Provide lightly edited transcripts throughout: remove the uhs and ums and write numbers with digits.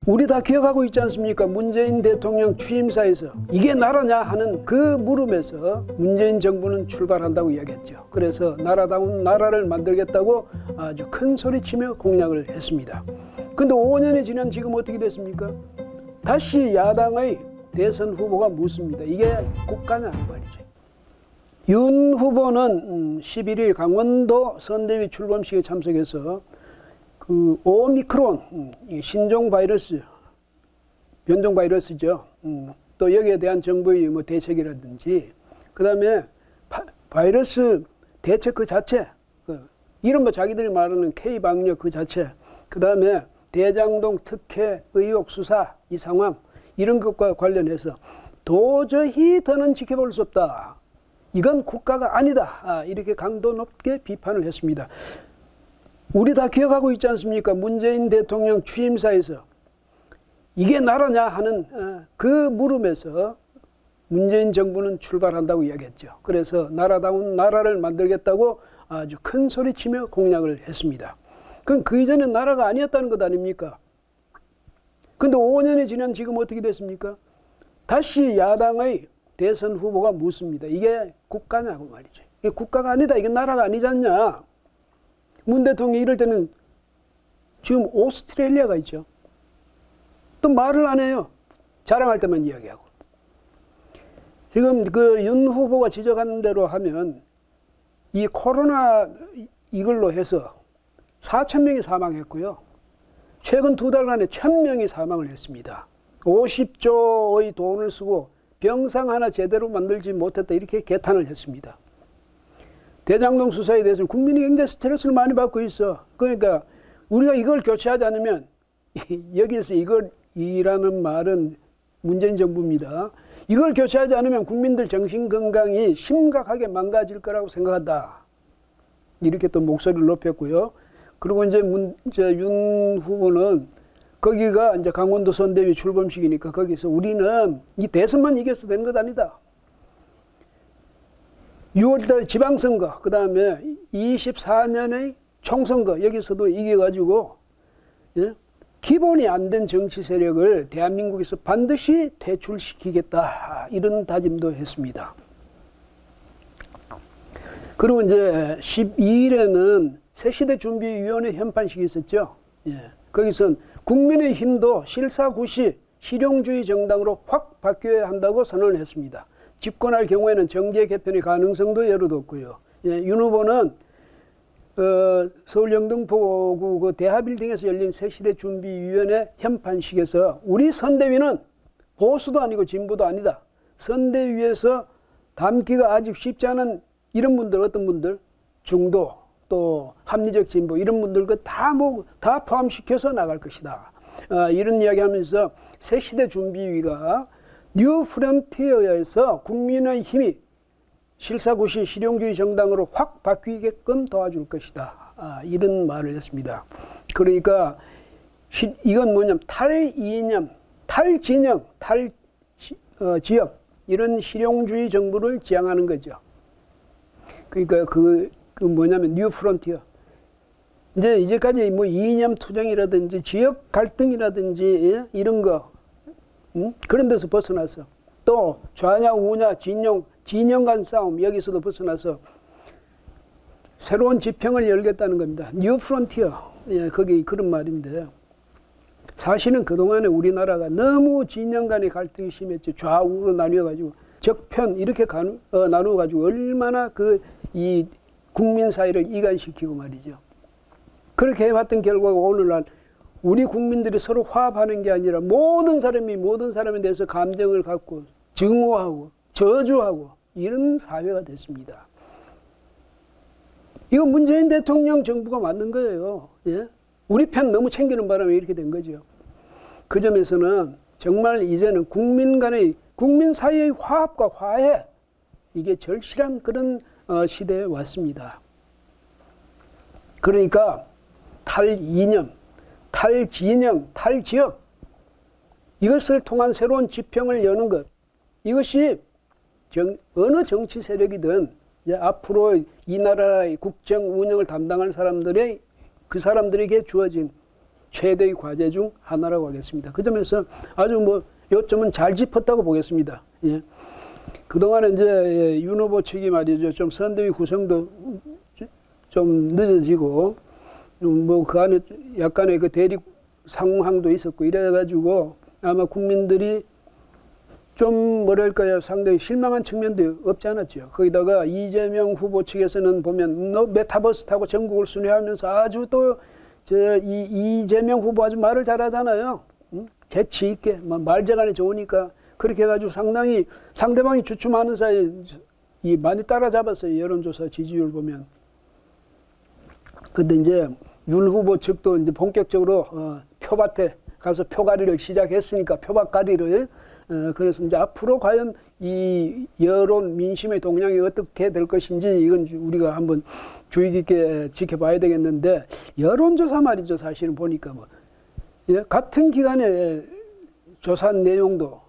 우리 다 기억하고 있지 않습니까? 문재인 대통령 취임사에서 이게 나라냐 하는 그 물음에서 문재인 정부는 출발한다고 이야기했죠. 그래서 나라다운 나라를 만들겠다고 아주 큰 소리치며 공약을 했습니다. 근데 5년이 지난 지금 어떻게 됐습니까? 다시 야당의 대선 후보가 묻습니다. 이게 국가냐 말이지. 윤 후보는 11일 강원도 선대위 출범식에 참석해서 그 오미크론 신종 바이러스, 변종 바이러스죠. 또 여기에 대한 정부의 뭐 대책이라든지, 그 다음에 바이러스 대책 그 자체, 이른바 자기들이 말하는 K 방역 그 자체, 그 다음에 대장동 특혜 의혹 수사 이 상황, 이런 것과 관련해서 도저히 더는 지켜볼 수 없다. 이건 국가가 아니다. 이렇게 강도 높게 비판을 했습니다. 우리 다 기억하고 있지 않습니까? 문재인 대통령 취임사에서 이게 나라냐 하는 그 물음에서 문재인 정부는 출발한다고 이야기했죠. 그래서 나라다운 나라를 만들겠다고 아주 큰 소리치며 공약을 했습니다. 그럼 그 이전엔 나라가 아니었다는 것 아닙니까? 근데 5년이 지난 지금 어떻게 됐습니까? 다시 야당의 대선 후보가 묻습니다. 이게 국가냐고 말이죠. 이게 국가가 아니다. 이게 나라가 아니지 않냐. 문 대통령이 이럴 때는 지금 오스트레일리아가 있죠. 또 말을 안 해요. 자랑할 때만 이야기하고. 지금 그 윤 후보가 지적한 대로 하면 이 코로나 이걸로 해서 4,000명이 사망했고요. 최근 2달간에 1,000명이 사망을 했습니다. 50조의 돈을 쓰고 병상 하나 제대로 만들지 못했다 이렇게 개탄을 했습니다. 대장동 수사에 대해서는 국민이 굉장히 스트레스를 많이 받고 있어. 그러니까 우리가 이걸 교체하지 않으면 여기서 이라는 말은 문재인 정부입니다. 이걸 교체하지 않으면 국민들 정신건강이 심각하게 망가질 거라고 생각한다. 이렇게 또 목소리를 높였고요. 그리고 이제 윤 후보는 거기가 이제 강원도 선대위 출범식이니까 거기서 우리는 이 대선만 이겨서 되는 것 아니다. 6월달 지방선거, 그 다음에 24년의 총선거 여기서도 이겨가지고 기본이 안 된 정치 세력을 대한민국에서 반드시 퇴출시키겠다 이런 다짐도 했습니다. 그리고 이제 12일에는 새시대준비위원회 현판식이 있었죠. 거기선 국민의힘도 실사구시 실용주의 정당으로 확 바뀌어야 한다고 선언을 했습니다. 집권할 경우에는 정계 개편의 가능성도 열어뒀고요. 윤 후보는 서울 영등포구 그 대하빌딩에서 열린 새시대준비위원회 현판식에서 우리 선대위는 보수도 아니고 진보도 아니다. 선대위에서 담기가 아직 쉽지 않은 이런 분들, 어떤 분들, 중도 또 합리적 진보 이런 분들 다 포함시켜서 나갈 것이다. 이런 이야기하면서 새시대준비위가 뉴 프론티어에서 국민의힘이 실사구시 실용주의 정당으로 확 바뀌게끔 도와줄 것이다. 이런 말을 했습니다. 그러니까 이건 뭐냐면 탈이념, 탈진영, 탈지역 이런 실용주의 정부를 지향하는 거죠. 그러니까 그 뭐냐면 뉴 프론티어. 이제까지 뭐 이념 투쟁이라든지 지역 갈등이라든지 이런 거 그런 데서 벗어나서 또 좌냐 우냐 진영 간 싸움 여기서도 벗어나서 새로운 지평을 열겠다는 겁니다. 뉴 프론티어. 거기 그런 말인데 사실은 그동안에 우리나라가 너무 진영 간의 갈등이 심했죠. 좌우로 나뉘어가지고 적편 이렇게 나누어가지고 얼마나 이 국민 사회를 이간시키고 말이죠. 그렇게 해왔던 결과가 오늘날 우리 국민들이 서로 화합하는 게 아니라 모든 사람에 대해서 감정을 갖고 증오하고 저주하고 이런 사회가 됐습니다. 이거 문재인 대통령 정부가 만든 거예요. 우리 편 너무 챙기는 바람에 이렇게 된 거죠. 그 점에서는 정말 이제는 국민 사이의 화합과 화해 이게 절실한 그런 시대에 왔습니다. 그러니까 탈이념, 탈진영, 탈지역 이것을 통한 새로운 지평을 여는 것 이것이 어느 정치 세력이든 앞으로 이 나라의 국정 운영을 담당할 그 사람들에게 주어진 최대의 과제 중 하나라고 하겠습니다. 그 점에서 아주 뭐 요점은 잘 짚었다고 보겠습니다. 예. 그동안에 이제 윤 후보 측이 말이죠. 좀 선대위 구성도 좀 늦어지고 뭐 그 안에 약간의 그 대립 상황도 있었고 이래가지고 아마 국민들이 좀 뭐랄까요 상당히 실망한 측면도 없지 않았죠. 거기다가 이재명 후보 측에서는 보면 너 메타버스 타고 전국을 순회하면서 아주 또 이재명 후보 아주 말을 잘하잖아요. 재치 있게 말재간이 좋으니까 그렇게 해가지고 상당히 상대방이 주춤하는 사이에 많이 따라잡았어요. 여론조사 지지율 보면. 근데 이제 윤 후보 측도 이제 본격적으로 표밭에 가서 표가리를 시작했으니까 표밭가리를 그래서 이제 앞으로 과연 이 여론 민심의 동향이 어떻게 될 것인지 이건 우리가 한번 주의 깊게 지켜봐야 되겠는데 여론조사 말이죠. 사실은 보니까 뭐 같은 기간에 조사한 내용도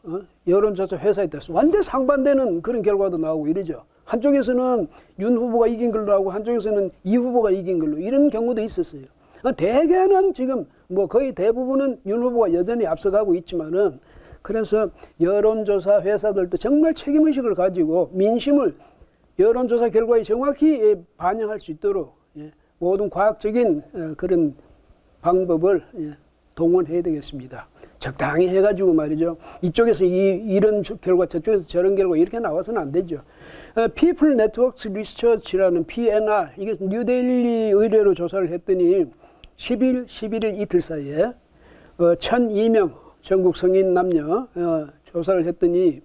여론조사 회사에 따라서 완전 상반되는 그런 결과도 나오고 이러죠. 한쪽에서는 윤 후보가 이긴 걸로 하고 한쪽에서는 이 후보가 이긴 걸로 이런 경우도 있었어요. 대개는 지금 뭐 거의 대부분은 윤 후보가 여전히 앞서가고 있지만은 그래서 여론조사 회사들도 정말 책임의식을 가지고 민심을 여론조사 결과에 정확히 반영할 수 있도록 모든 과학적인 그런 방법을 동원해야 되겠습니다. 적당히 해가지고 말이죠. 이쪽에서 이런 결과 저쪽에서 저런 결과 이렇게 나와서는 안 되죠. People Networks Research라는 PNR 이게 뉴델리 의뢰로 조사를 했더니 10일, 11일 이틀 사이에 1,002명 전국 성인 남녀 조사를 했더니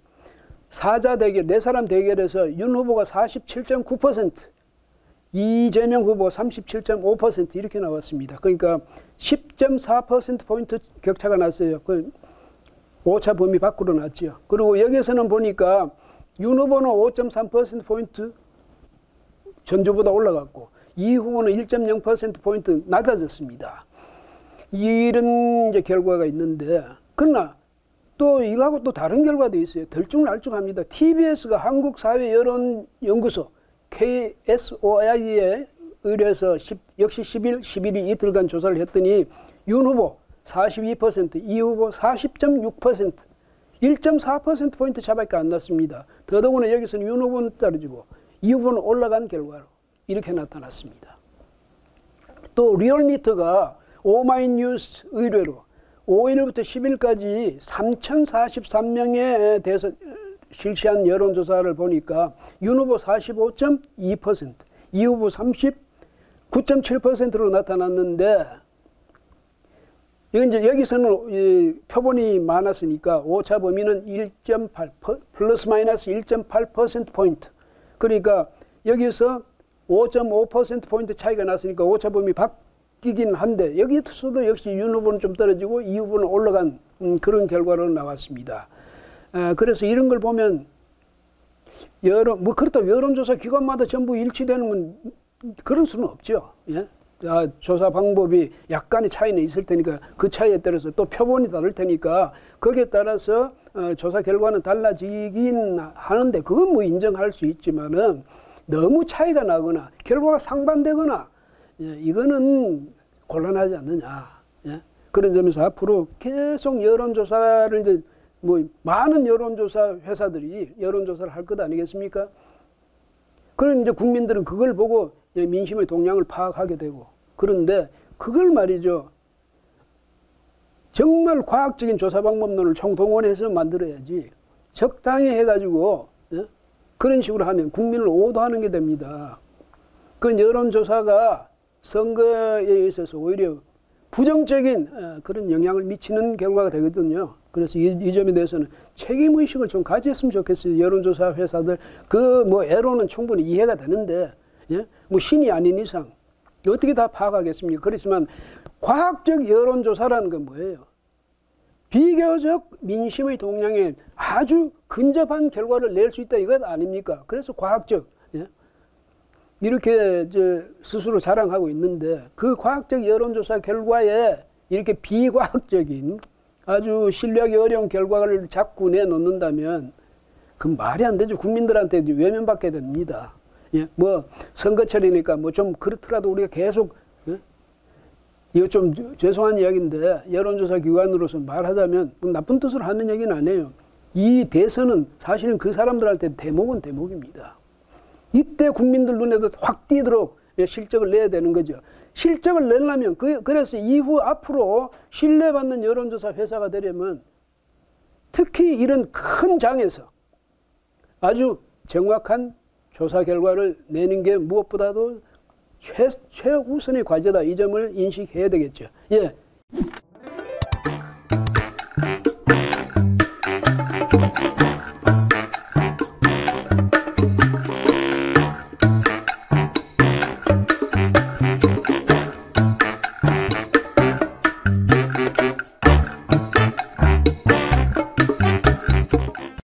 사자 대결, 네 사람 대결에서 윤 후보가 47.9%, 이재명 후보가 37.5% 이렇게 나왔습니다. 그러니까 10.4%포인트 격차가 났어요. 그 오차 범위 밖으로 났죠. 그리고 여기서는 보니까 윤 후보는 5.3%포인트 전주보다 올라갔고 이 후보는 1.0%포인트 낮아졌습니다. 이런 이제 결과가 있는데 그러나 또 이거하고 또 다른 결과도 있어요. 들쭉날쭉합니다. TBS가 한국사회여론연구소 KSOI에 의뢰해서 역시 10일, 11일 이틀간 조사를 했더니 윤 후보 42%, 이 후보 40.6%, 1.4%포인트 차이밖에 안 났습니다. 더더구나 여기서는 윤 후보는 떨어지고 이 후보는 올라간 결과로 이렇게 나타났습니다. 또 리얼미터가 오마이뉴스 의뢰로 5일부터 10일까지 3,043명에 대해서 실시한 여론조사를 보니까 윤 후보 45.2%, 이 후보 39.7%로 나타났는데 이제 여기서는 표본이 많았으니까 오차 범위는 1.8 플러스 마이너스 1.8%포인트. 그러니까 여기서 5.5%포인트 차이가 났으니까 오차 범위 바뀌긴 한데 여기서도 역시 윤 후보는 좀 떨어지고 이 후보는 올라간 그런 결과로 나왔습니다. 그래서 이런 걸 보면 뭐 그렇다고 여론조사 기관마다 전부 일치되는 그런 수는 없죠. 예? 조사 방법이 약간의 차이는 있을 테니까 그 차이에 따라서 또 표본이 다를 테니까 거기에 따라서 조사 결과는 달라지긴 하는데 그건 뭐 인정할 수 있지만은 너무 차이가 나거나 결과가 상반되거나 이거는 곤란하지 않느냐. 예? 그런 점에서 앞으로 계속 여론조사를 이제 뭐 많은 여론조사 회사들이 여론조사를 할 것 아니겠습니까? 그럼 이제 국민들은 그걸 보고 민심의 동향을 파악하게 되고 그런데 그걸 말이죠. 정말 과학적인 조사 방법론을 총동원해서 만들어야지 적당히 해가지고 그런 식으로 하면 국민을 오도하는 게 됩니다. 그 여론조사가 선거에 있어서 오히려 부정적인 그런 영향을 미치는 결과가 되거든요. 그래서 이 점에 대해서는 책임의식을 좀 가졌으면 좋겠어요. 여론조사 회사들. 그 뭐 애로는 충분히 이해가 되는데, 예? 뭐 신이 아닌 이상 어떻게 다 파악하겠습니까? 그렇지만 과학적 여론조사라는 건 뭐예요? 비교적 민심의 동향에 아주 근접한 결과를 낼 수 있다 이것 아닙니까? 그래서 과학적. 예? 이렇게 스스로 자랑하고 있는데 그 과학적 여론조사 결과에 이렇게 비과학적인 아주 신뢰하기 어려운 결과를 자꾸 내놓는다면 그건 말이 안 되죠. 국민들한테 외면받게 됩니다. 예? 뭐 선거철이니까 뭐 좀 그렇더라도 우리가 계속 이거 좀 죄송한 이야기인데 여론조사 기관으로서 말하자면 나쁜 뜻으로 하는 얘기는 아니에요. 이 대선은 사실은 그 사람들한테 대목은 대목입니다. 이때 국민들 눈에도 확 띄도록 실적을 내야 되는 거죠. 실적을 내려면 그래서 이후 앞으로 신뢰받는 여론조사 회사가 되려면 특히 이런 큰 장에서 아주 정확한 조사 결과를 내는 게 무엇보다도 최우선의 과제다. 이 점을 인식해야 되겠죠. 예.